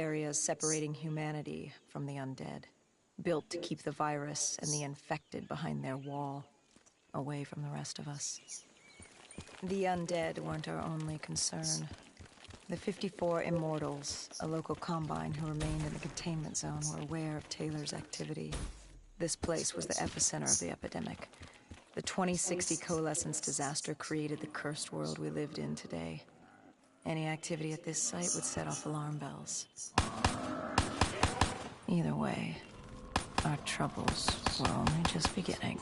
areas separating humanity from the undead, built to keep the virus and the infected behind their wall, away from the rest of us. The undead weren't our only concern. The 54 Immortals, a local combine who remained in the containment zone, were aware of Taylor's activity. This place was the epicenter of the epidemic. The 2060 coalescence disaster created the cursed world we lived in today. Any activity at this site would set off alarm bells. Either way, our troubles were only just beginning.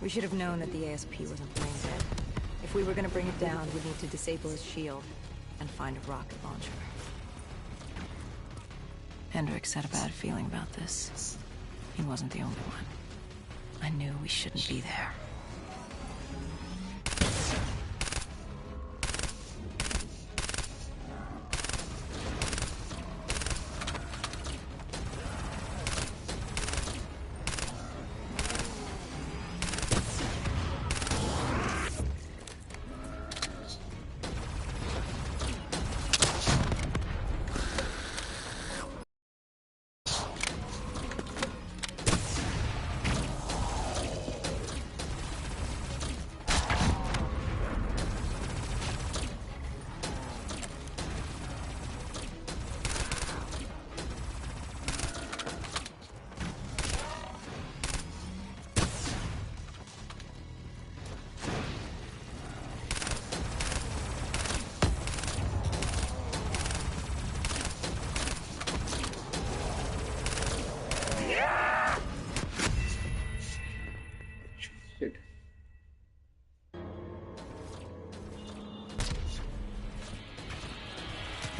We should have known that the ASP wasn't brain dead. If we were going to bring it down, we'd need to disable his shield and find a rocket launcher. Hendricks had a bad feeling about this. He wasn't the only one. I knew we shouldn't be there.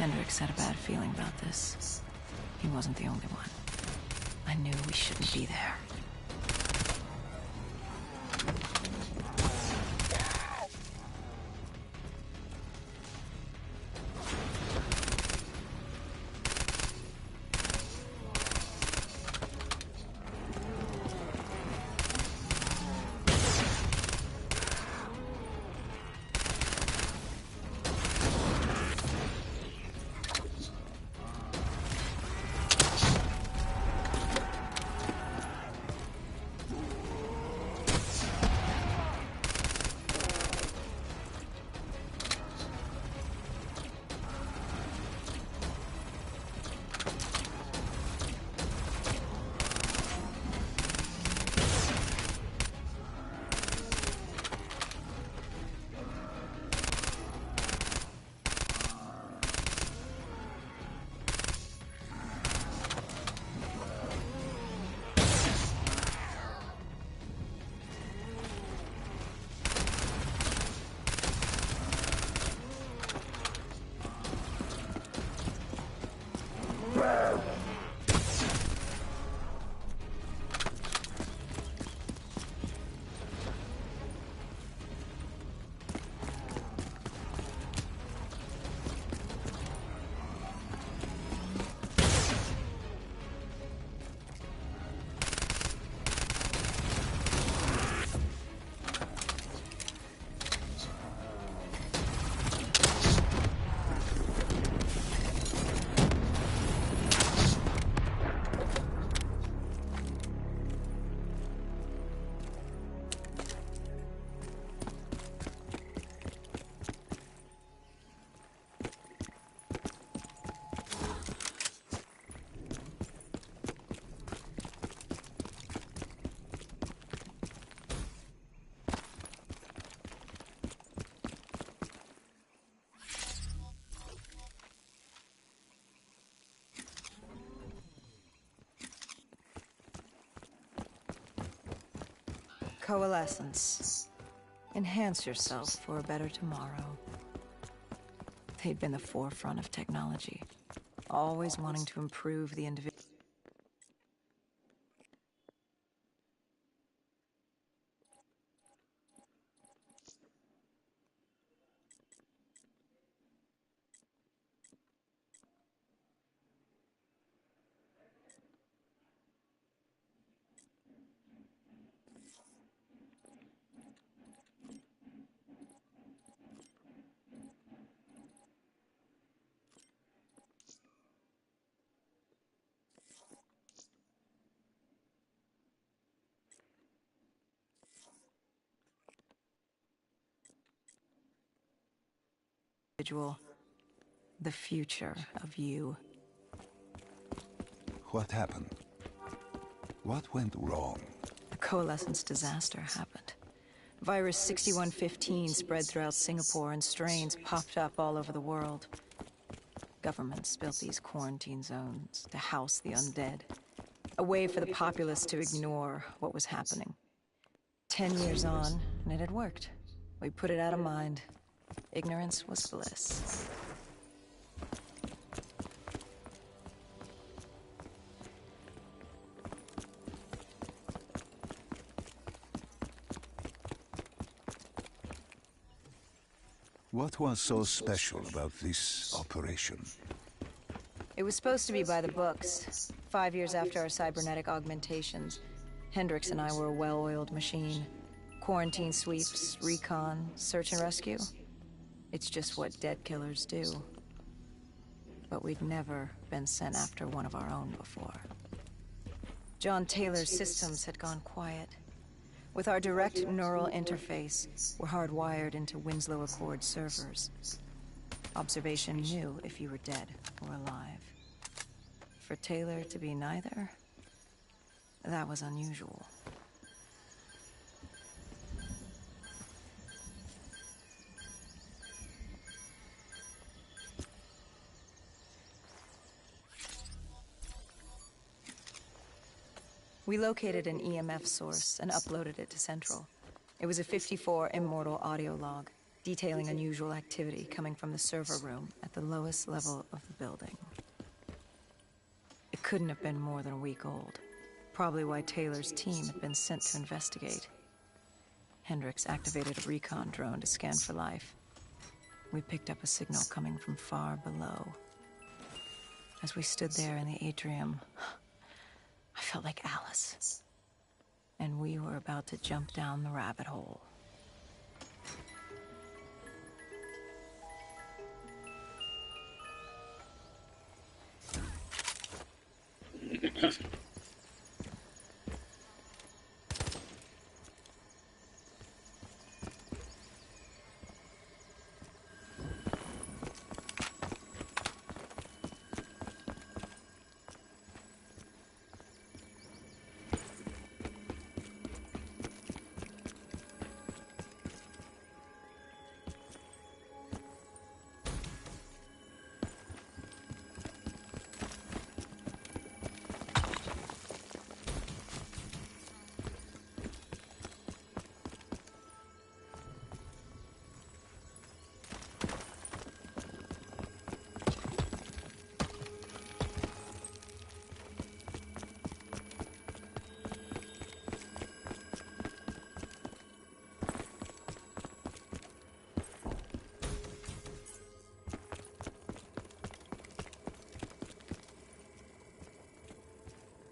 Hendricks had a bad feeling about this. He wasn't the only one. I knew we shouldn't be there. Coalescence. Enhance yourself for a better tomorrow. They'd been the forefront of technology, always wanting to improve the individual. The future of you. What happened? What went wrong? A coalescence disaster happened. Virus 6115 spread throughout Singapore and strains popped up all over the world. Governments built these quarantine zones to house the undead. A way for the populace to ignore what was happening. 10 years on, and it had worked. We put it out of mind. Ignorance was bliss. What was so special about this operation? It was supposed to be by the books. 5 years after our cybernetic augmentations, Hendricks and I were a well-oiled machine. Quarantine sweeps, recon, search and rescue. It's just what dead killers do. But we'd never been sent after one of our own before. John Taylor's systems had gone quiet. With our direct neural interface, we're hardwired into Winslow Accord servers. Observation knew if you were dead or alive. For Taylor to be neither, that was unusual. We located an EMF source and uploaded it to Central. It was a 54 immortal audio log, detailing unusual activity coming from the server room at the lowest level of the building. It couldn't have been more than a week old. Probably why Taylor's team had been sent to investigate. Hendricks activated a recon drone to scan for life. We picked up a signal coming from far below. As we stood there in the atrium, I felt like Alice. And we were about to jump down the rabbit hole.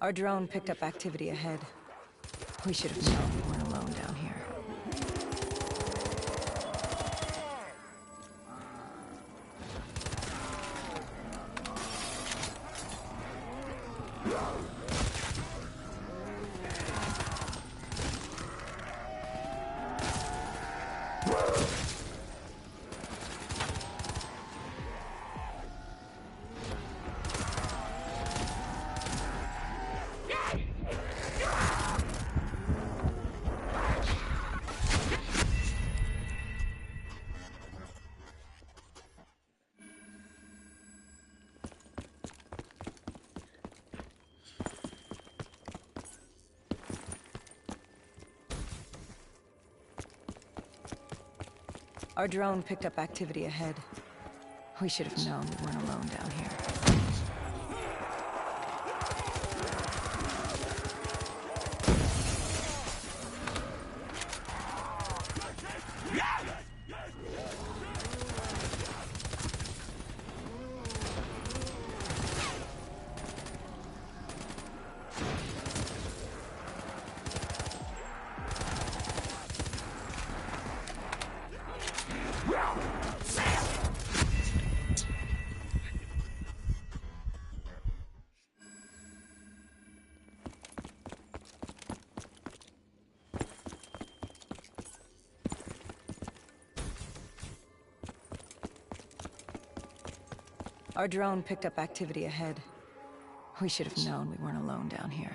Our drone picked up activity ahead. We should have known we weren't alone down here. Our drone picked up activity ahead. We should have known we weren't alone down here. Our drone picked up activity ahead. We should have known we weren't alone down here.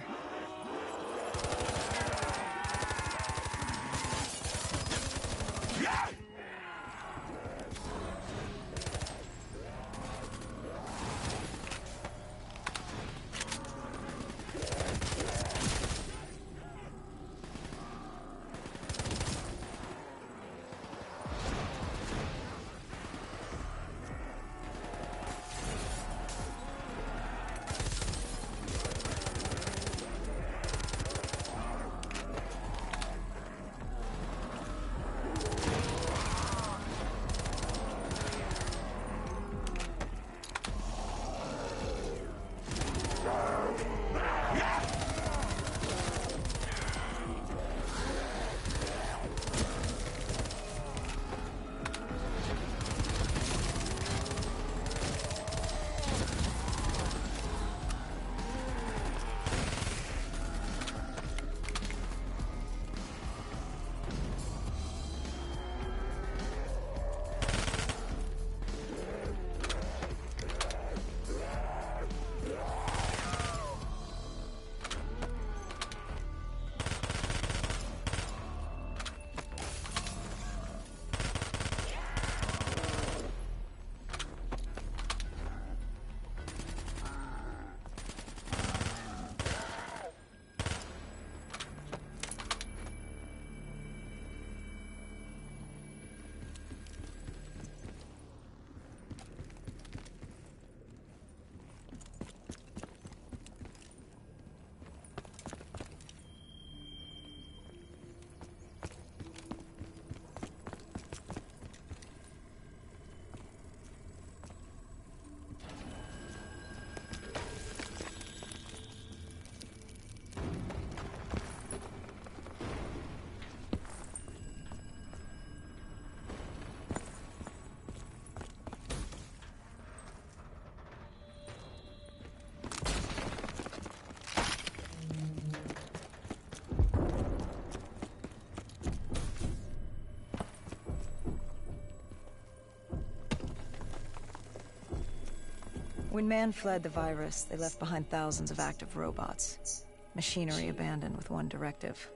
When man fled the virus, they left behind thousands of active robots. Machinery abandoned with one directive: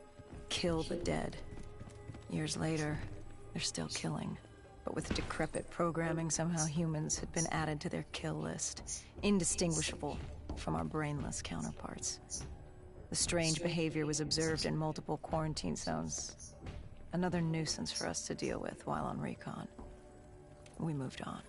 kill the dead. Years later, they're still killing. But with decrepit programming, somehow humans had been added to their kill list, indistinguishable from our brainless counterparts. The strange behavior was observed in multiple quarantine zones. Another nuisance for us to deal with while on recon. We moved on.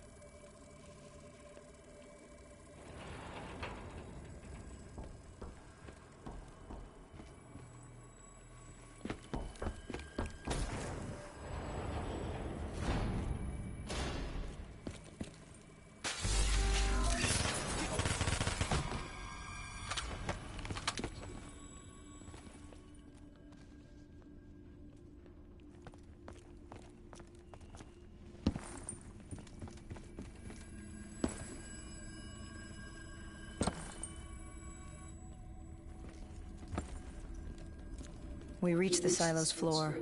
We reached the silo's floor,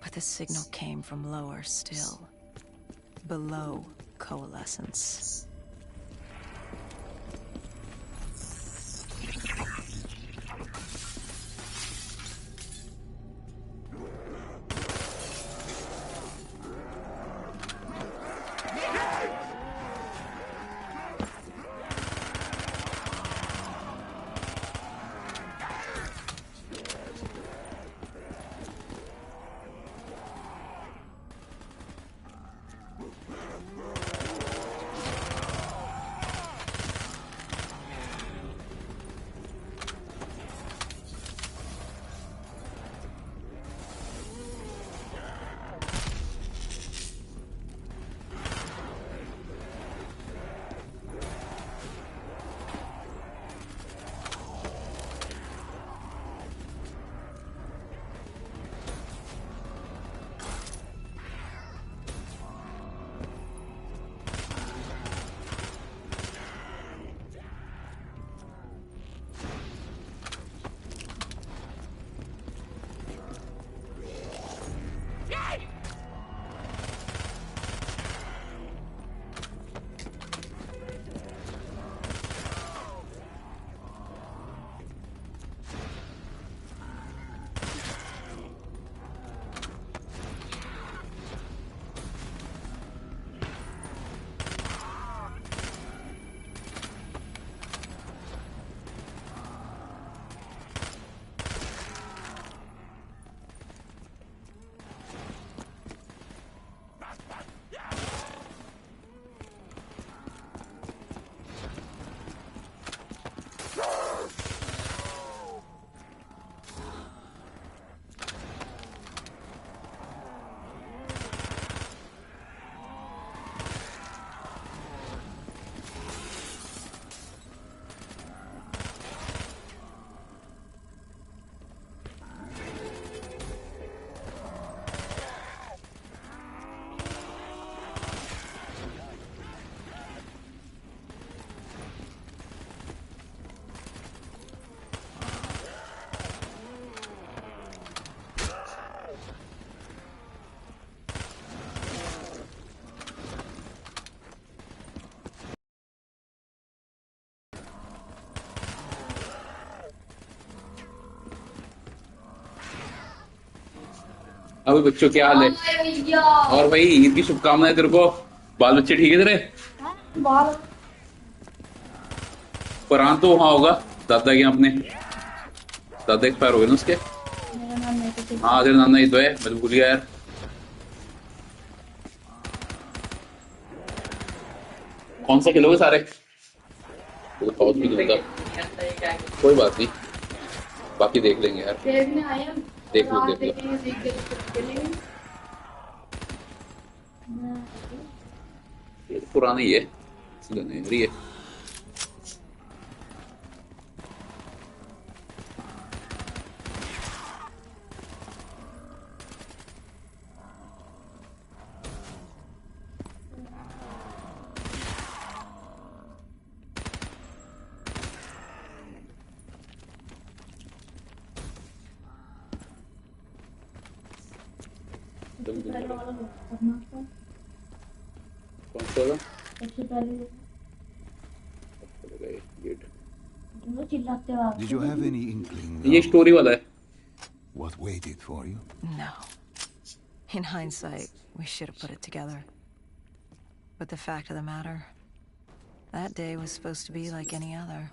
but the signal came from lower still, below coalescence. अभी बच्चों क्या हाल है? और भाई ईद की शुभकामनाएं तेरे को। बाल बच्चे ठीक है तेरे? फरहान तो वहां होगा दादा के यहाँ अपने। दादा एक्सपायर हो गए ना उसके। हाँ तेरे नाना ही तो है, मैं तो भूल गया यार। कौन सा खेलोगे सारे? तो बहुत भी नहीं होता, कोई बात नहीं, बाकी देख लेंगे यार। देख लो देख लो, ये तो पुराना ही है, इसलिए नहीं रही है। कौन सा वाला? Did you have any inkling ये of स्टोरी वाला है। what waited for you? No. In hindsight, we should have put it together. But the fact of the matter, that day was supposed to be like any other.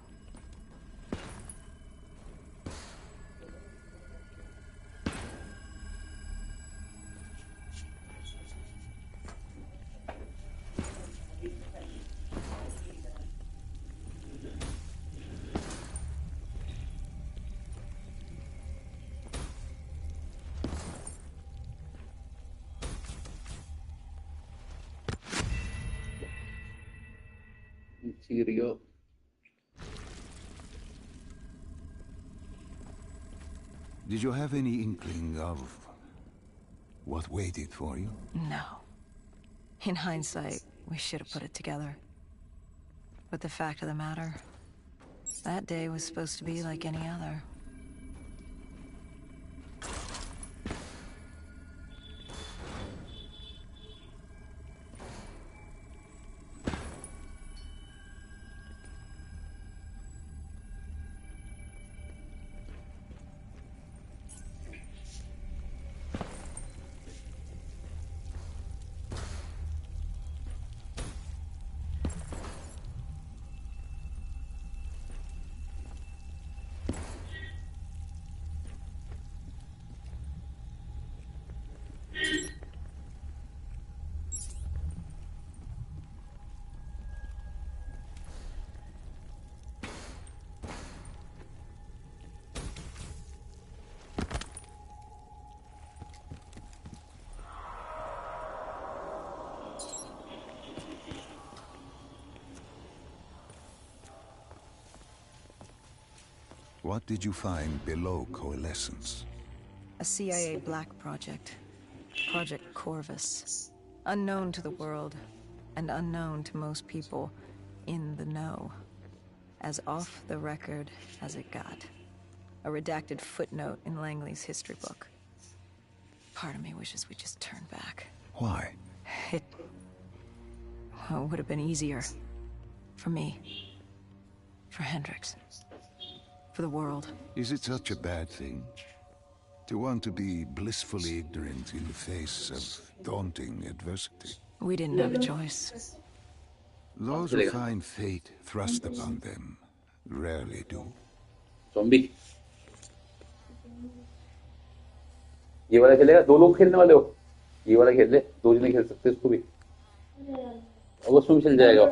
सीरियो। Did you have any inkling of what waited for you? No. In hindsight, we should have put it together. But the fact of the matter, that day was supposed to be like any other. What did you find below Coalescence? A CIA black project. Project Corvus. Unknown to the world, and unknown to most people in the know. As off the record as it got. A redacted footnote in Langley's history book. Part of me wishes we just turned back. Why? It would have been easier. For me. For Hendrix. For the world. Is it such a bad thing? To want to be blissfully ignorant in the face of daunting adversity? We didn't have a choice. Those who find fate thrust upon them rarely do. Zombie. ये वाला खेलेगा? दो लोग खेलने वाले हो? ये वाला खेल ले, दो जने खेल सकते हैं इसको भी। और उसमें भी चल जाएगा।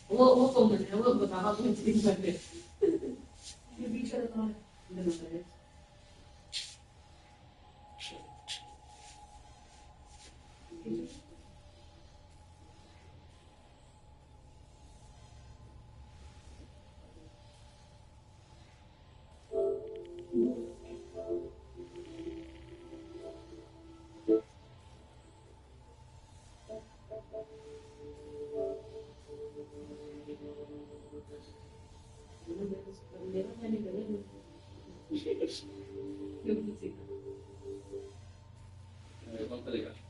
वो कौन है? वो बताओ तुम ठीक है। ये बीच का कौन है? कौन सा लेगा